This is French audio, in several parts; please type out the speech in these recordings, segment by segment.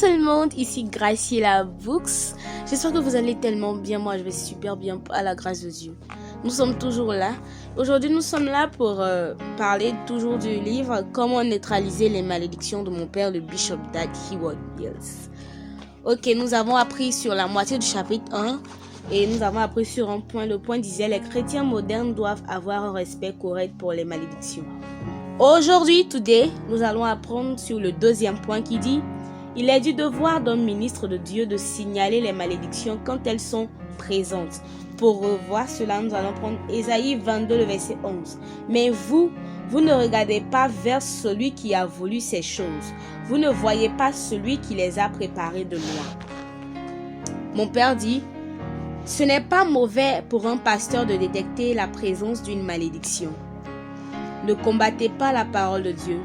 tout le monde, ici Graciela Books. J'espère que vous allez tellement bien. Moi, je vais super bien à la grâce de Dieu. Nous sommes toujours là. Aujourd'hui, nous sommes là pour parler toujours du livre Comment neutraliser les malédictions de mon père, le Bishop Dag Heward-Mills. Ok, nous avons appris sur la moitié du chapitre 1 et nous avons appris sur un point. Le point disait les chrétiens modernes doivent avoir un respect correct pour les malédictions. Aujourd'hui, today, nous allons apprendre sur le deuxième point qui dit il est du devoir d'un ministre de Dieu de signaler les malédictions quand elles sont présentes. Pour revoir cela, nous allons prendre Ésaïe 22, le verset 11. Mais vous ne regardez pas vers celui qui a voulu ces choses. Vous ne voyez pas celui qui les a préparées de loin. Mon père dit, ce n'est pas mauvais pour un pasteur de détecter la présence d'une malédiction. Ne combattez pas la parole de Dieu.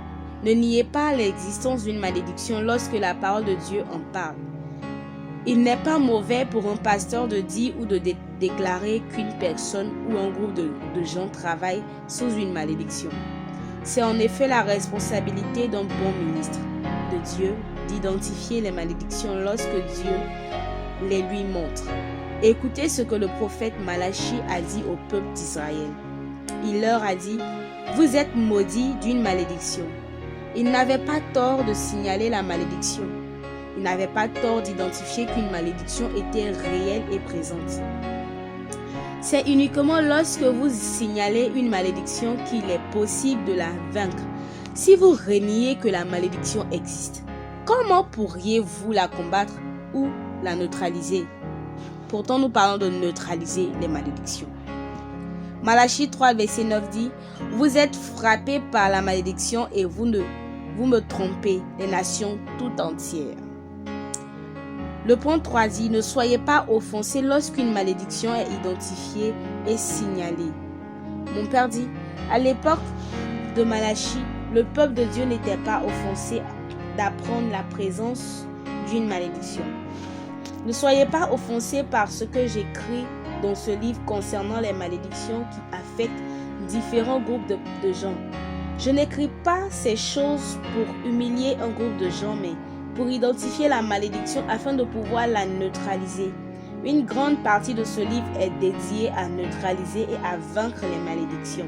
Ne niez pas l'existence d'une malédiction lorsque la parole de Dieu en parle. Il n'est pas mauvais pour un pasteur de dire ou de déclarer qu'une personne ou un groupe de gens travaillent sous une malédiction. C'est en effet la responsabilité d'un bon ministre de Dieu d'identifier les malédictions lorsque Dieu les lui montre. Écoutez ce que le prophète Malachie a dit au peuple d'Israël. Il leur a dit « Vous êtes maudits d'une malédiction ». Il n'avait pas tort de signaler la malédiction. Il n'avait pas tort d'identifier qu'une malédiction était réelle et présente. C'est uniquement lorsque vous signalez une malédiction qu'il est possible de la vaincre. Si vous reniez que la malédiction existe, comment pourriez-vous la combattre ou la neutraliser? Pourtant, nous parlons de neutraliser les malédictions. Malachie 3, verset 9 dit « Vous êtes frappés par la malédiction et vous me trompez, les nations tout entières. » Le point 3 dit « Ne soyez pas offensés lorsqu'une malédiction est identifiée et signalée. » Mon père dit « À l'époque de Malachie, le peuple de Dieu n'était pas offensé d'apprendre la présence d'une malédiction. Ne soyez pas offensés par ce que j'écris dans ce livre concernant les malédictions qui affectent différents groupes de gens. Je n'écris pas ces choses pour humilier un groupe de gens, mais pour identifier la malédiction afin de pouvoir la neutraliser. Une grande partie de ce livre est dédiée à neutraliser et à vaincre les malédictions.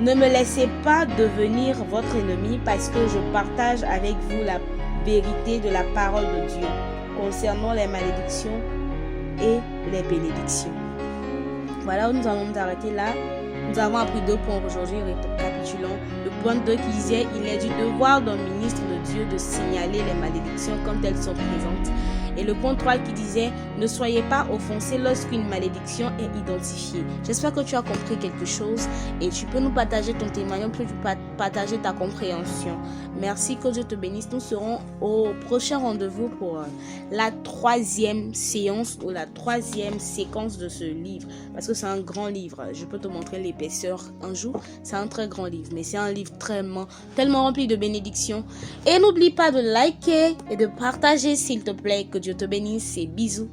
Ne me laissez pas devenir votre ennemi parce que je partage avec vous la vérité de la parole de Dieu concernant les malédictions et les bénédictions. Voilà où nous allons nous arrêter là. Nous avons appris 2 points aujourd'hui, récapitulons. Le point 2 qui disait il est du devoir d'un ministre de Dieu de signaler les malédictions quand elles sont présentes. Et le point 3 qui disait ne soyez pas offensés lorsqu'une malédiction est identifiée. J'espère que tu as compris quelque chose et tu peux nous partager ton témoignage, tu peux partager ta compréhension. Merci, que Dieu te bénisse. Nous serons au prochain rendez-vous pour la 3e séance ou la 3e séquence de ce livre. Parce que c'est un grand livre. Je peux te montrer l'épaisseur un jour. C'est un très grand livre, mais c'est un livre tellement rempli de bénédictions. Et n'oublie pas de liker et de partager s'il te plaît. Que Dieu te bénisse et bisous.